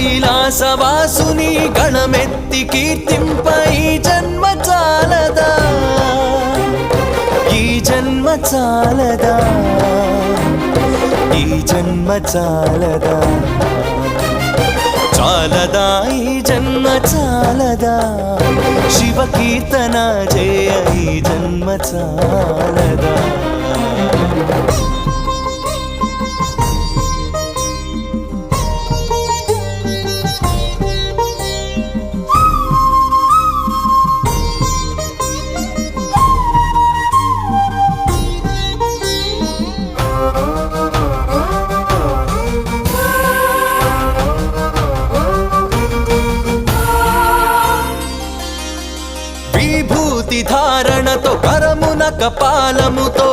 కైలాసవాసుని గణమెత్తి కీర్తింప ఈ జన్మ చాలదా, ఈ జన్మ చాలదా, ఈ జన్మ చాలదా, చాలదా ఈ జన్మ చాలదా, శివ కీర్తన జయ ఈ జన్మ చాలదా. విభూతి ధారణతో కరమున కపాలముతో